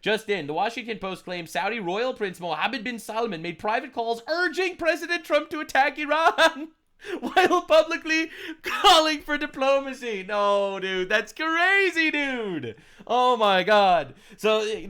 Just in, the Washington Post claims Saudi royal prince Mohammed bin Salman made private calls urging President Trump to attack Iran while publicly calling for diplomacy. No, dude, that's crazy, dude. Oh my God. So the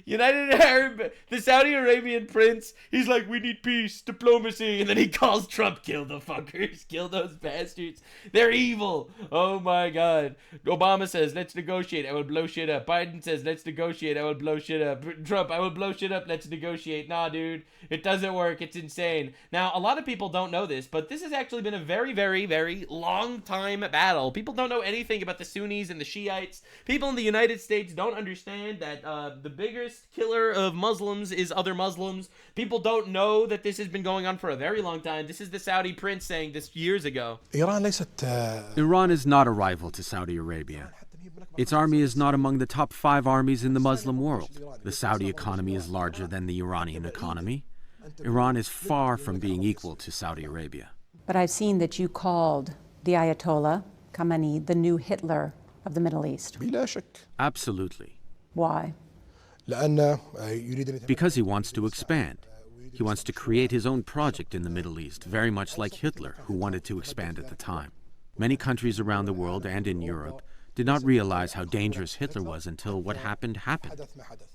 the Saudi Arabian prince, he's like, we need peace, diplomacy, and then he calls Trump, kill the fuckers, kill those bastards. They're evil. Oh my God. Obama says, let's negotiate, I will blow shit up. Biden says, let's negotiate, I will blow shit up. Trump, I will blow shit up, let's negotiate. Nah, dude, it doesn't work. It's insane. Now, a lot of people don't know this, but this has actually been a very, very, very long time battle. People don't know anything about the Sunnis and the Shiites. People in the United States don't understand that the biggest killer of Muslims is other Muslims. People don't know that this has been going on for a very long time. This is the Saudi prince saying this years ago. Iran is not a rival to Saudi Arabia. Its army is not among the top 5 armies in the Muslim world. The Saudi economy is larger than the Iranian economy. Iran is far from being equal to Saudi Arabia. But I've seen that you called the Ayatollah Khamenei the new Hitler of the Middle East. Absolutely. Why? Because he wants to expand. He wants to create his own project in the Middle East, very much like Hitler, who wanted to expand at the time. Many countries around the world and in Europe did not realize how dangerous Hitler was until what happened.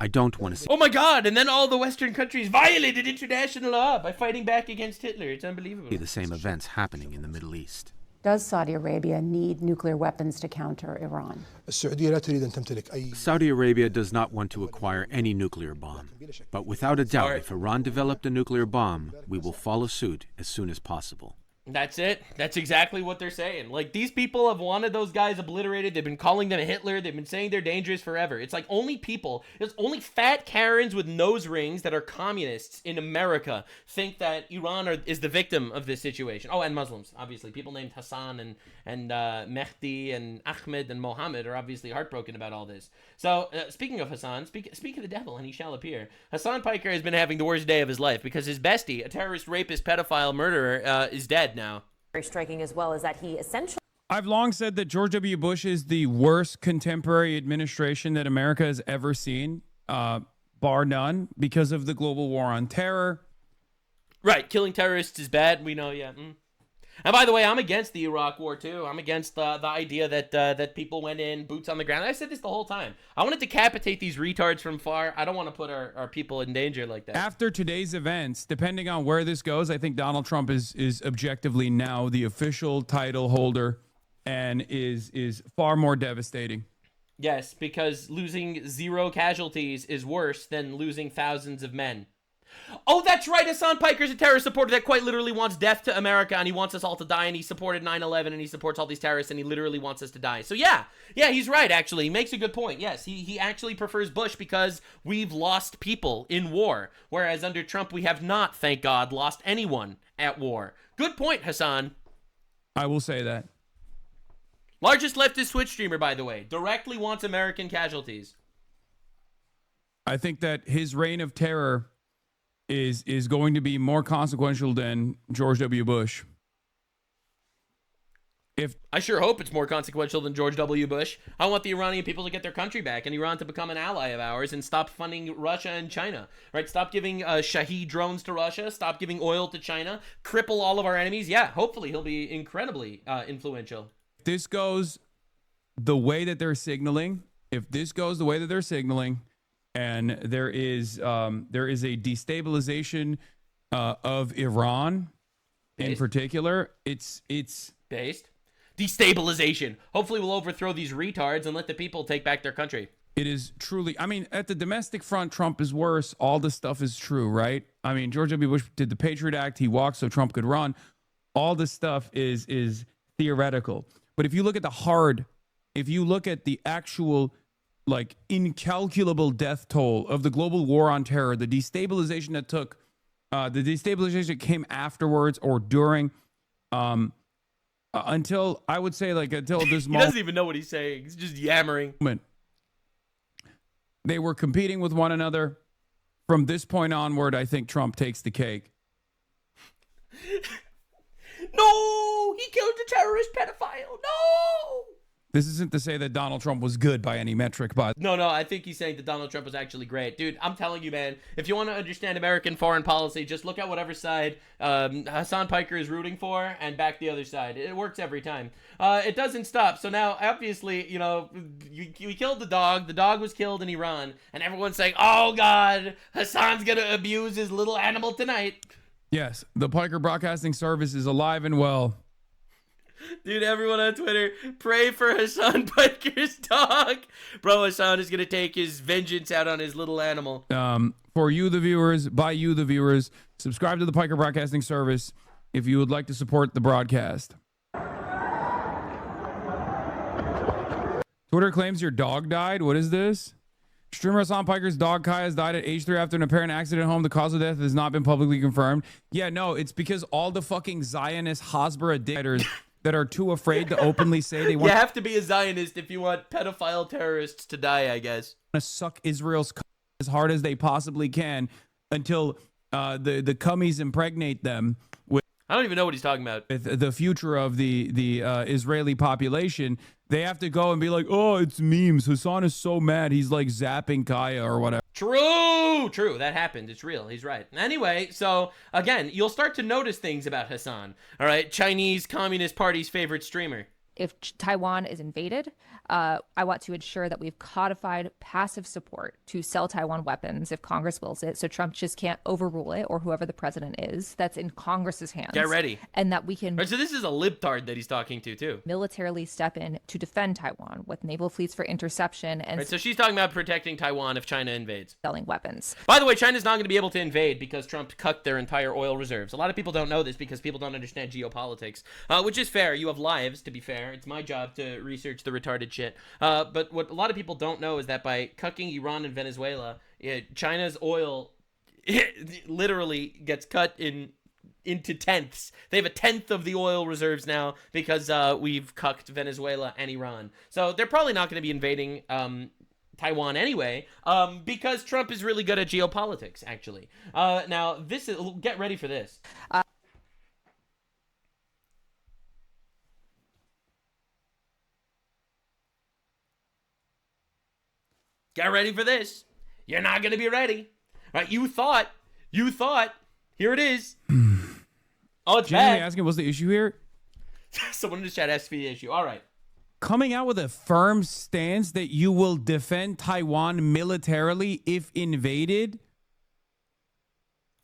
I don't want to see... Oh my God, and then all the Western countries violated international law by fighting back against Hitler. It's unbelievable. The same events happening in the Middle East. Does Saudi Arabia need nuclear weapons to counter Iran? Saudi Arabia does not want to acquire any nuclear bomb. But without a doubt, if Iran developed a nuclear bomb, we will follow suit as soon as possible. That's it. That's exactly what they're saying. Like, these people have wanted those guys obliterated. They've been calling them Hitler. They've been saying they're dangerous forever. It's like it's only fat Karens with nose rings that are communists in America think that Iran is the victim of this situation. Oh, and Muslims, obviously. People named Hasan and Mehdi and Ahmed and Mohammed are obviously heartbroken about all this. So, speaking of Hasan, speak of the devil and he shall appear. Hasan Piker has been having the worst day of his life because his bestie, a terrorist, rapist, pedophile, murderer, is dead now. Very striking as well is that he essentially... I've long said that George W. Bush is the worst contemporary administration that America has ever seen, bar none, because of the global war on terror. Right, killing terrorists is bad. We know, yeah. And by the way, I'm against the Iraq war too. I'm against the idea that people went in, boots on the ground. I said this the whole time. I want to decapitate these retards from far. I don't want to put our people in danger like that. After today's events, depending on where this goes, I think Donald Trump is objectively now the official title holder and is far more devastating. Yes, because losing 0 casualties is worse than losing thousands of men. Oh, that's right. Hasan Piker's a terrorist supporter that quite literally wants death to America, and he wants us all to die, and he supported 9/11, and he supports all these terrorists, and he literally wants us to die. So yeah, he's right, actually. He makes a good point. Yes, he actually prefers Bush because we've lost people in war, whereas under Trump, we have not, thank God, lost anyone at war. Good point, Hasan. I will say that. Largest leftist Twitch streamer, by the way. Directly wants American casualties. I think that his reign of terror is going to be more consequential than George W. Bush. I sure hope it's more consequential than George W. Bush. I want the Iranian people to get their country back and Iran to become an ally of ours and stop funding Russia and China, right? Stop giving Shahed drones to Russia, stop giving oil to China, cripple all of our enemies. Yeah, hopefully he'll be incredibly influential. If this goes the way that they're signaling, and there is a destabilization of Iran in particular, it's based destabilization. Hopefully we'll overthrow these retards and let the people take back their country. It is truly, I mean, at the domestic front, Trump is worse. All this stuff is true, right? I mean, George W. Bush did the Patriot Act. He walked so Trump could run. All this stuff is theoretical. But if you look at the actual like incalculable death toll of the global war on terror, the destabilization that took, the destabilization that came afterwards or during, until I would say until this moment. He doesn't even know what he's saying. He's just yammering. They were competing with one another. From this point onward, I think Trump takes the cake. No, he killed the terrorist pedophile. No. This isn't to say that Donald Trump was good by any metric, but No, I think he's saying that Donald Trump was actually great. Dude, I'm telling you, man, if you want to understand American foreign policy, just look at whatever side Hasan Piker is rooting for and back the other side. It works every time. It doesn't stop. So now, obviously, you know, we killed the dog. The dog was killed in Iran. And everyone's saying, oh, God, Hasan's going to abuse his little animal tonight. yes, the Piker Broadcasting Service is alive and well. Dude, everyone on Twitter, pray for Hasan Piker's dog. Bro, Hasan is going to take his vengeance out on his little animal. For you, the viewers, by you, the viewers, subscribe to the Piker Broadcasting Service if you would like to support the broadcast. Twitter claims your dog died. What is this? Streamer Hasan Piker's dog Kai has died at age 3 after an apparent accident at home. The cause of death has not been publicly confirmed. Yeah, no, it's because all the fucking Zionist Hasbara dictators that are too afraid to openly say they want You have to be a Zionist if you want pedophile terrorists to die, I guess. to suck Israel's c- as hard as they possibly can until the cummies impregnate them with I don't even know what he's talking about. the future of the Israeli population. They have to go and be like, oh, it's memes. Hasan is so mad. He's like zapping Kaya or whatever. True. That happened. It's real. He's right. Anyway, so again, you'll start to notice things about Hasan. All right, Chinese Communist Party's favorite streamer. If Taiwan is invaded, I want to ensure that we've codified passive support to sell Taiwan weapons if Congress wills it. So Trump just can't overrule it, or whoever the president is. That's in Congress's hands. Get ready. And that we can All right, so this is a libtard that he's talking to, too. militarily step in to defend Taiwan with naval fleets for interception and Right, so she's talking about protecting Taiwan if China invades. selling weapons. By the way, China's not going to be able to invade because Trump cut their entire oil reserves. A lot of people don't know this because people don't understand geopolitics, which is fair. You have lives, to be fair. It's my job to research the retarded shit. But what a lot of people don't know is that by cucking Iran and Venezuela, China's oil literally gets cut into tenths. They have a tenth of the oil reserves now because we've cucked Venezuela and Iran. So they're probably not going to be invading Taiwan anyway, because Trump is really good at geopolitics, actually. Now, this is, get ready for this. Get ready for this. You're not going to be ready. Right? You thought. Here it is. Oh, it's Genuinely bad. asking, what's the issue here? Someone in the chat asked for the issue. All right. Coming out with a firm stance that you will defend Taiwan militarily if invaded.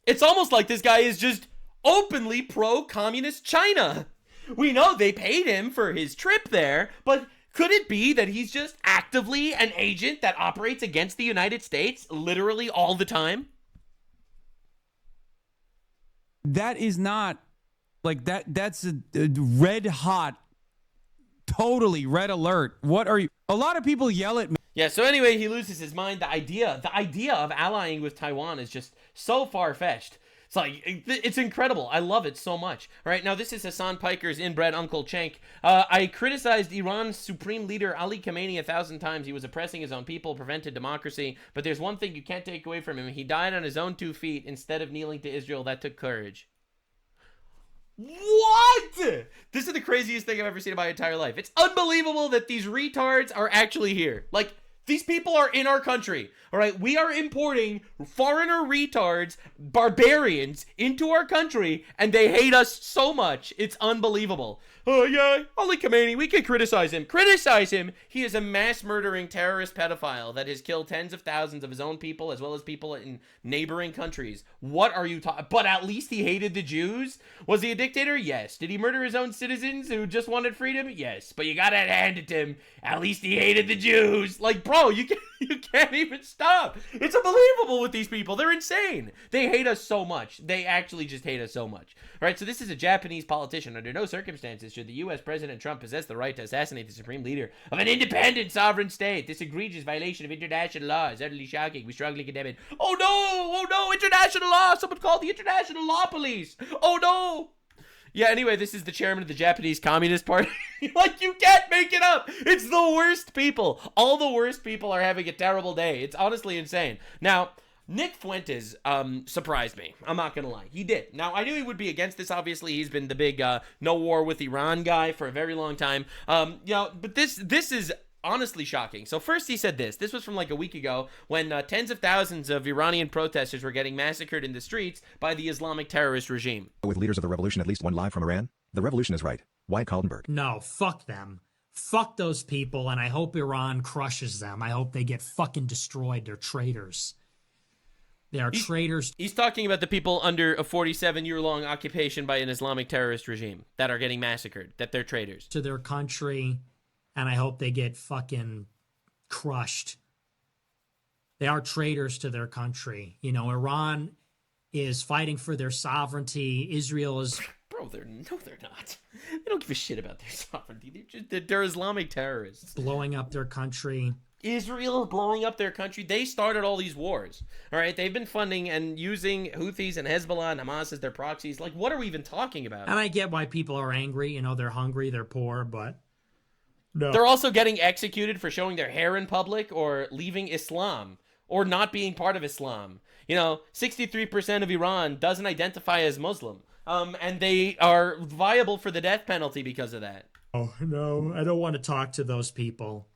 It's almost like this guy is just openly pro-communist China. We know they paid him for his trip there, but could it be that he's just actively an agent that operates against the United States literally all the time? That is not like that. That's a red hot, totally red alert. What are you? A lot of people yell at me. Yeah, so anyway, he loses his mind. The idea of allying with Taiwan is just so far-fetched. It's like, it's incredible. I love it so much. All right, now this is Hasan Piker's inbred Uncle Cenk. I criticized Iran's supreme leader Ali Khamenei 1,000 times. He was oppressing his own people, prevented democracy. But there's one thing you can't take away from him. He died on his own 2 feet instead of kneeling to Israel. That took courage. What? This is the craziest thing I've ever seen in my entire life. It's unbelievable that these retards are actually here. Like, these people are in our country, all right? We are importing foreigner retards, barbarians, into our country, and they hate us so much. It's unbelievable. Oh, yeah, Ali Khamenei, we can criticize him. Criticize him. He is a mass-murdering terrorist pedophile that has killed tens of thousands of his own people as well as people in neighboring countries. What are you talking? But at least he hated the Jews? Was he a dictator? Yes. Did he murder his own citizens who just wanted freedom? Yes. But you gotta hand it to him. At least he hated the Jews. Like, bro, you can't even stop. It's unbelievable with these people. They're insane. They hate us so much. They actually just hate us so much. All right, so this is a Japanese politician. Under no circumstances should the U.S. President Trump possess the right to assassinate the supreme leader of an independent sovereign state. This egregious violation of international law is utterly shocking. We strongly condemn it. Oh no, international law. Someone called the international law police. Oh no. Yeah, anyway, this is the chairman of the Japanese Communist Party. Like, you can't make it up. It's the worst people. All the worst people are having a terrible day. It's honestly insane. Now, Nick Fuentes surprised me. I'm not gonna lie, he did. Now I knew he would be against this. Obviously, he's been the big no war with Iran guy for a very long time. But this is honestly shocking. So first he said this. This was from like a week ago when tens of thousands of Iranian protesters were getting massacred in the streets by the Islamic terrorist regime. With leaders of the revolution, at least one live from Iran. The revolution is right. Wyatt Kaltenberg. No, fuck them. Fuck those people, and I hope Iran crushes them. I hope they get fucking destroyed. They're traitors. They are traitors. He's talking about the people under a 47-year-long occupation by an Islamic terrorist regime that are getting massacred, that they're traitors. To their country, and I hope they get fucking crushed. They are traitors to their country. You know, Iran is fighting for their sovereignty. Israel is... Bro, they're not. They don't give a shit about their sovereignty. They're Islamic terrorists. Blowing up their country. Israel blowing up their country. They started all these wars. All right, they've been funding and using Houthis and Hezbollah and Hamas as their proxies. Like, what are we even talking about? And I get why people are angry. You know, they're hungry, they're poor, but no. They're also getting executed for showing their hair in public or leaving Islam or not being part of Islam. You know, 63% of Iran doesn't identify as Muslim. And they are viable for the death penalty because of that. Oh, no, I don't want to talk to those people.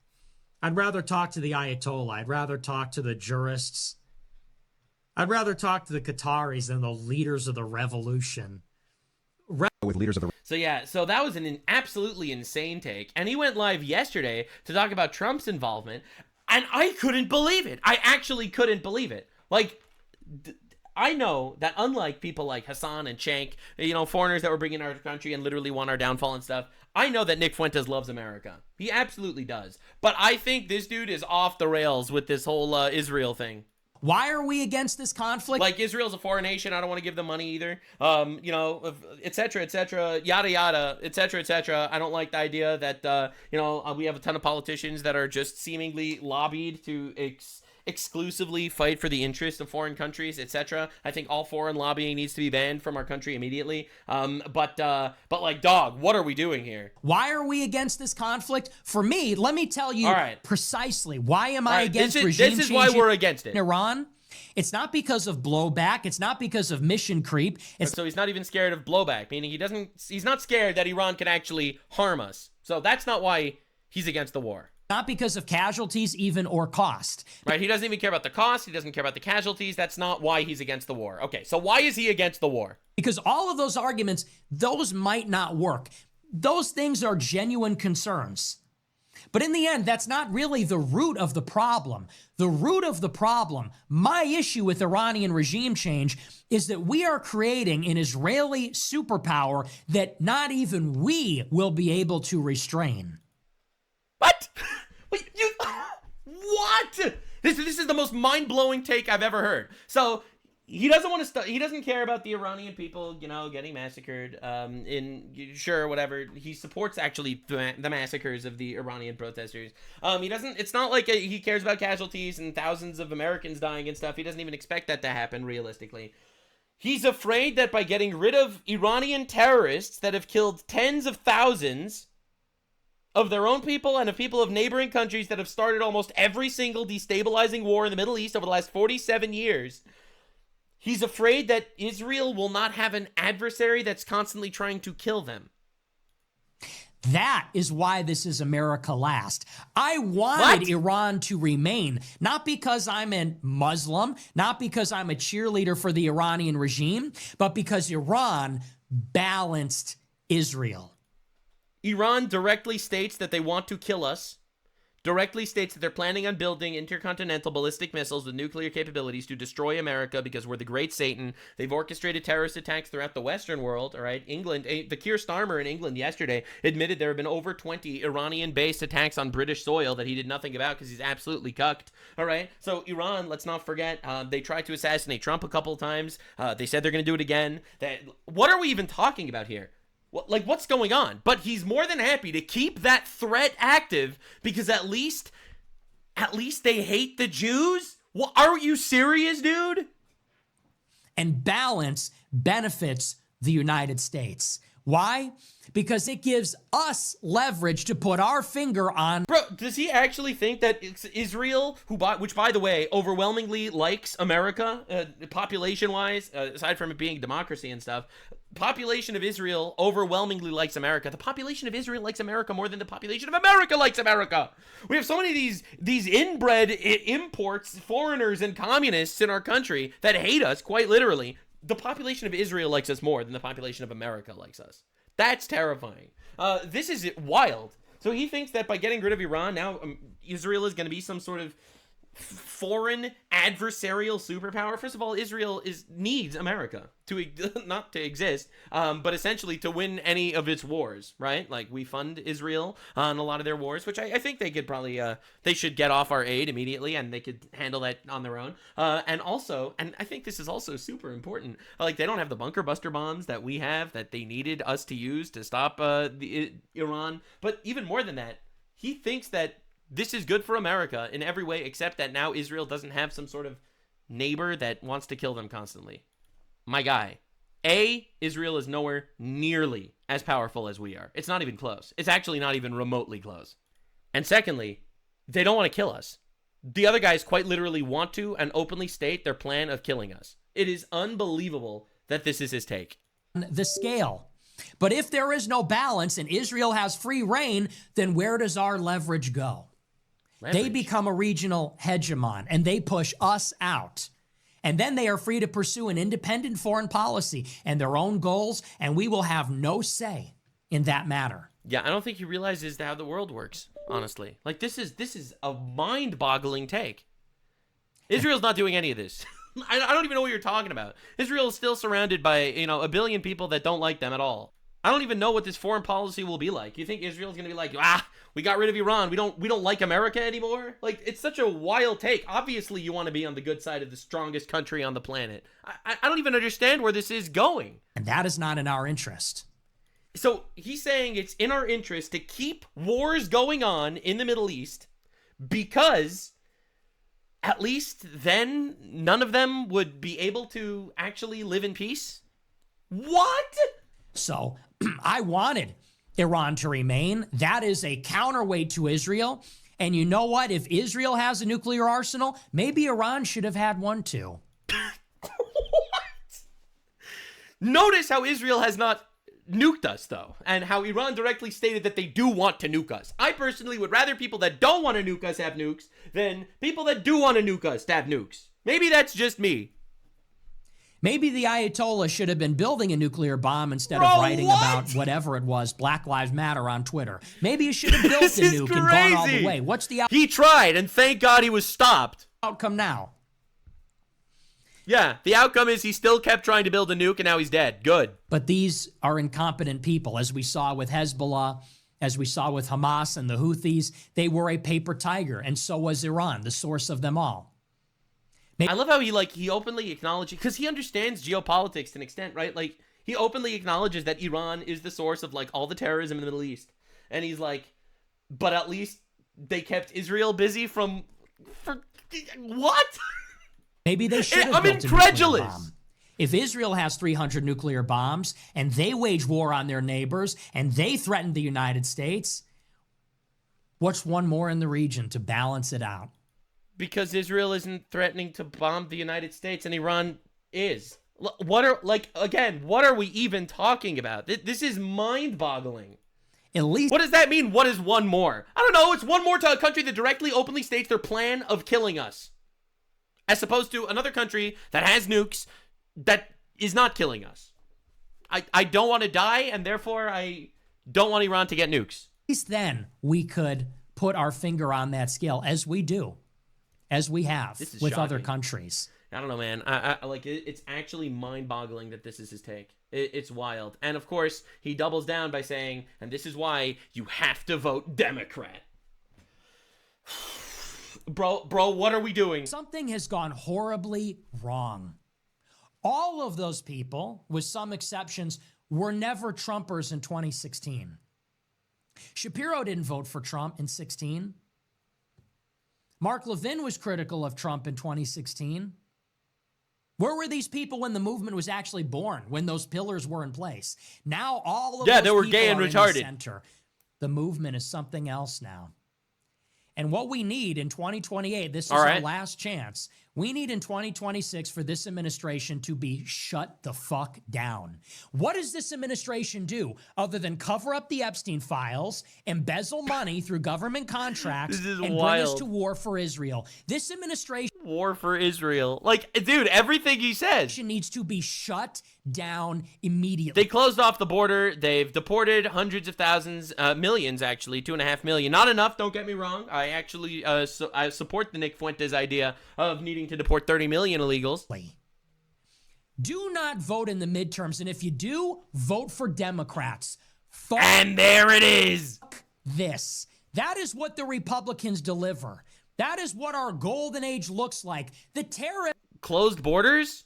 I'd rather talk to the Ayatollah. I'd rather talk to the jurists. I'd rather talk to the Qataris than the leaders of the revolution. With leaders of the... So that was an absolutely insane take. And he went live yesterday to talk about Trump's involvement. And I couldn't believe it. I actually couldn't believe it. Like, I know that unlike people like Hasan and Cenk, you know, foreigners that were bringing our country and literally want our downfall and stuff, I know that Nick Fuentes loves America. He absolutely does. But I think this dude is off the rails with this whole Israel thing. Why are we against this conflict? Like, Israel's a foreign nation. I don't want to give them money either. You know, et cetera, yada, yada, et cetera. I don't like the idea that, you know, we have a ton of politicians that are just seemingly lobbied to exclusively fight for the interests of foreign countries, etc. I think all foreign lobbying needs to be banned from our country immediately. But like, dog, what are we doing here? Why are we against this conflict? For me, let me tell you precisely why am I against regime change. This is why we're against it. In Iran. It's not because of blowback. It's not because of mission creep. So he's not even scared of blowback, meaning he's not scared that Iran can actually harm us. So that's not why he's against the war. Not because of casualties even or cost. Right, he doesn't even care about the cost. He doesn't care about the casualties. That's not why he's against the war. Okay, so why is he against the war? Because all of those arguments, those might not work. Those things are genuine concerns. But in the end, that's not really the root of the problem. The root of the problem, my issue with Iranian regime change, is that we are creating an Israeli superpower that not even we will be able to restrain. What? What? This is the most mind-blowing take I've ever heard. So he doesn't want to. He doesn't care about the Iranian people, you know, getting massacred. Sure, whatever. He supports actually the massacres of the Iranian protesters. He doesn't. It's not like he cares about casualties and thousands of Americans dying and stuff. He doesn't even expect that to happen realistically. He's afraid that by getting rid of Iranian terrorists that have killed tens of thousands of their own people and of people of neighboring countries that have started almost every single destabilizing war in the Middle East over the last 47 years. He's afraid that Israel will not have an adversary that's constantly trying to kill them. That is why this is America last. I wanted Iran to remain, not because I'm a Muslim, not because I'm a cheerleader for the Iranian regime, but because Iran balanced Israel. Iran directly states that they want to kill us, directly states that they're planning on building intercontinental ballistic missiles with nuclear capabilities to destroy America because we're the great Satan. They've orchestrated terrorist attacks throughout the Western world, all right? England, the Keir Starmer in England yesterday admitted there have been over 20 Iranian-based attacks on British soil that he did nothing about because he's absolutely cucked, all right? So Iran, let's not forget, they tried to assassinate Trump a couple of times. They said they're going to do it again. What are we even talking about here? Like, what's going on? But he's more than happy to keep that threat active because at least they hate the Jews? Well, are you serious, dude? And balance benefits the United States. Why? Because it gives us leverage to put our finger on. Bro, does he actually think that it's Israel, which by the way, overwhelmingly likes America, population-wise, aside from it being democracy and stuff, population of Israel overwhelmingly likes America. The population of Israel likes America more than the population of America likes America. We have so many of these inbred imports, foreigners and communists in our country that hate us, quite literally. The population of Israel likes us more than the population of America likes us. That's terrifying. This is wild. So he thinks that by getting rid of Iran, now Israel is going to be some sort of foreign adversarial superpower. First of all, Israel needs America to not to exist, but essentially to win any of its wars, right? Like, we fund Israel on a lot of their wars, which I think they could probably they should get off our aid immediately, and they could handle that on their own. And also, and I think this is also super important, like, they don't have the bunker buster bombs that we have that they needed us to use to stop Iran. But even more than that, he thinks that this is good for America in every way, except that now Israel doesn't have some sort of neighbor that wants to kill them constantly. My guy, Israel is nowhere nearly as powerful as we are. It's not even close. It's actually not even remotely close. And secondly, they don't want to kill us. The other guys quite literally want to and openly state their plan of killing us. It is unbelievable that this is his take. The scale. But if there is no balance and Israel has free reign, then where does our leverage go? They become a regional hegemon, and they push us out. And then they are free to pursue an independent foreign policy and their own goals, and we will have no say in that matter. Yeah, I don't think he realizes how the world works, honestly. Like, this is a mind-boggling take. Israel's not doing any of this. I don't even know what you're talking about. Israel is still surrounded by, a billion people that don't like them at all. I don't even know what this foreign policy will be like. You think Israel's going to be like, we got rid of Iran. We don't like America anymore? Like, it's such a wild take. Obviously, you want to be on the good side of the strongest country on the planet. I don't even understand where this is going. And that is not in our interest. So he's saying it's in our interest to keep wars going on in the Middle East because at least then none of them would be able to actually live in peace? What? So I wanted Iran to remain. That is a counterweight to Israel. And you know what? If Israel has a nuclear arsenal, maybe Iran should have had one too. What? Notice how Israel has not nuked us, though, and how Iran directly stated that they do want to nuke us. I personally would rather people that don't want to nuke us have nukes than people that do want to nuke us to have nukes. Maybe that's just me. Maybe the Ayatollah should have been building a nuclear bomb instead of writing about whatever it was, Black Lives Matter on Twitter. Maybe he should have built a nuke and gone all the way. What's the He tried, and thank God he was stopped. Outcome now? Yeah, the outcome is he still kept trying to build a nuke, and now he's dead. Good. But these are incompetent people, as we saw with Hezbollah, as we saw with Hamas and the Houthis. They were a paper tiger, and so was Iran, the source of them all. I love how he openly acknowledges, because he understands geopolitics to an extent, right? Like, he openly acknowledges that Iran is the source of, like, all the terrorism in the Middle East. And he's like, but at least they kept Israel busy for what? Maybe they should have built a nuclear bomb. If Israel has 300 nuclear bombs and they wage war on their neighbors and they threaten the United States, what's one more in the region to balance it out? Because Israel isn't threatening to bomb the United States and Iran is. What are we even talking about? This is mind-boggling. At least. What does that mean? What is one more? I don't know. It's one more to a country that directly, openly states their plan of killing us. As opposed to another country that has nukes that is not killing us. I don't want to die, and therefore I don't want Iran to get nukes. At least then we could put our finger on that scale, as we do, as we have with shocking. other countries. I don't know, man. It's actually mind-boggling that this is his take. It's wild. And of course, he doubles down by saying, and this is why you have to vote Democrat. Bro, what are we doing? Something has gone horribly wrong. All of those people, with some exceptions, were never Trumpers in 2016. Shapiro didn't vote for Trump in 2016. Mark Levin was critical of Trump in 2016. Where were these people when the movement was actually born, when those pillars were in place? Now all of Yeah, those they were people gay and are in retarded. the center. The movement is something else now. And what we need in 2028, this is our last chance. We need in 2026 for this administration to be shut the fuck down. What does this administration do other than cover up the Epstein files, embezzle money through government contracts, and bring us to war for Israel? This administration... War for Israel. Like, dude, everything he says needs to be shut down immediately. They closed off the border. They've deported hundreds of thousands, millions actually, 2.5 million. Not enough, don't get me wrong. I actually I support the Nick Fuentes idea of needing to deport 30 million illegals. Do not vote in the midterms, and if you do, vote for Democrats. And there it is. This. That is what the Republicans deliver. That is what our golden age looks like. The terror... Closed borders?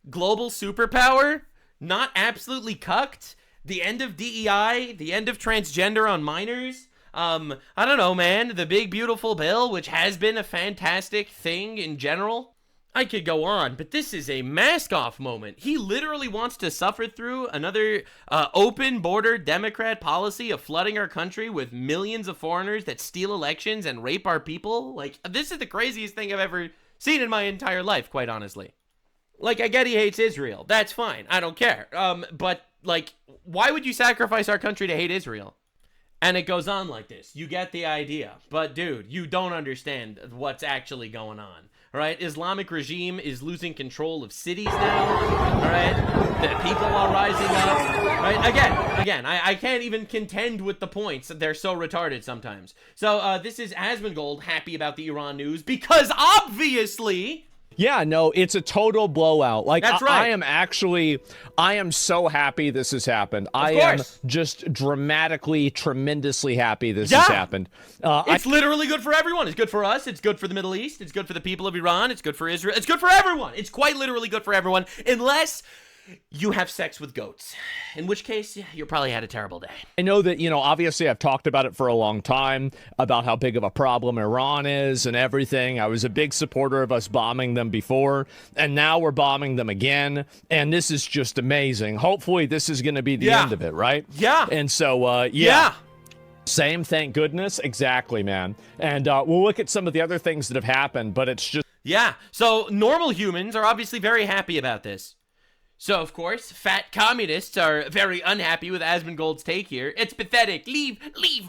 Global superpower? Not absolutely cucked? The end of DEI? The end of transgender on minors? I don't know, man. The big beautiful bill, which has been a fantastic thing in general. I could go on, but this is a mask-off moment. He literally wants to suffer through another open border Democrat policy of flooding our country with millions of foreigners that steal elections and rape our people. Like, this is the craziest thing I've ever seen in my entire life, quite honestly. Like, I get he hates Israel. That's fine. I don't care. But, like, why would you sacrifice our country to hate Israel? And it goes on like this. You get the idea. But, dude, you don't understand what's actually going on. All right, Islamic regime is losing control of cities now. All right, the people are rising up. Right, again, I can't even contend with the points. They're so retarded sometimes. So this is Asmongold happy about the Iran news because obviously. Yeah, no, it's a total blowout. Like, that's right. I am so happy this has happened. I am just dramatically, tremendously happy this has happened. It's literally good for everyone. It's good for us. It's good for the Middle East. It's good for the people of Iran. It's good for Israel. It's good for everyone. It's quite literally good for everyone, unless you have sex with goats, in which case you probably had a terrible day. I know that, obviously I've talked about it for a long time, about how big of a problem Iran is and everything. I was a big supporter of us bombing them before, and now we're bombing them again, and this is just amazing. Hopefully this is going to be the end of it, right? Yeah. And so, yeah. Same, thank goodness. Exactly, man. And we'll look at some of the other things that have happened, but it's just... Yeah, so normal humans are obviously very happy about this. So, of course, fat communists are very unhappy with Asmongold's take here. It's pathetic. Leave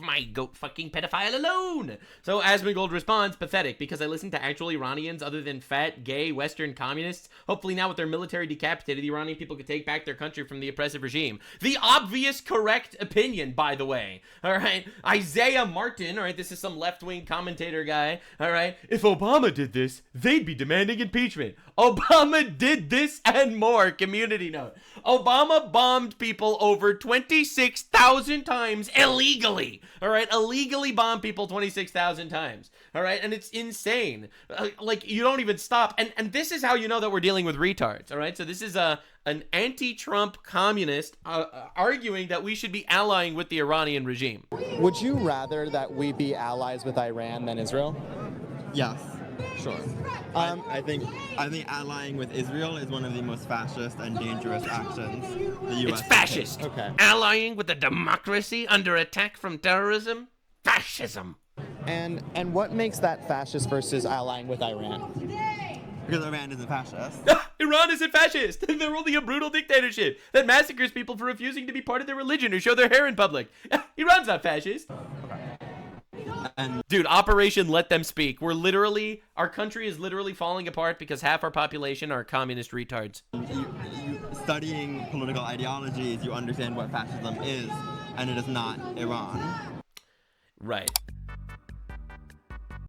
my goat-fucking pedophile alone. So Asmongold responds, pathetic, because I listen to actual Iranians other than fat, gay, Western communists. Hopefully now with their military decapitated, the Iranian people could take back their country from the oppressive regime. The obvious correct opinion, by the way. All right? Isaiah Martin, all right, this is some left-wing commentator guy. All right? If Obama did this, they'd be demanding impeachment. Obama did this and more. Community note. Obama bombed people over 26,000 times illegally. All right? Illegally bombed people 26,000 times. All right? And it's insane. Like, you don't even stop. And this is how you know that we're dealing with retards. All right? So this is an anti-Trump communist arguing that we should be allying with the Iranian regime. Would you rather that we be allies with Iran than Israel? Yes. Sure. I think allying with Israel is one of the most fascist and dangerous actions the U.S. It's fascist. Okay. Allying with a democracy under attack from terrorism? Fascism. And what makes that fascist versus allying with Iran? Because Iran isn't fascist. Iran isn't fascist. They're only a brutal dictatorship that massacres people for refusing to be part of their religion or show their hair in public. Iran's not fascist. Dude, Operation Let Them Speak. Our country is literally falling apart because half our population are communist retards. You studying political ideologies, you understand what fascism is, and it is not Iran. Right.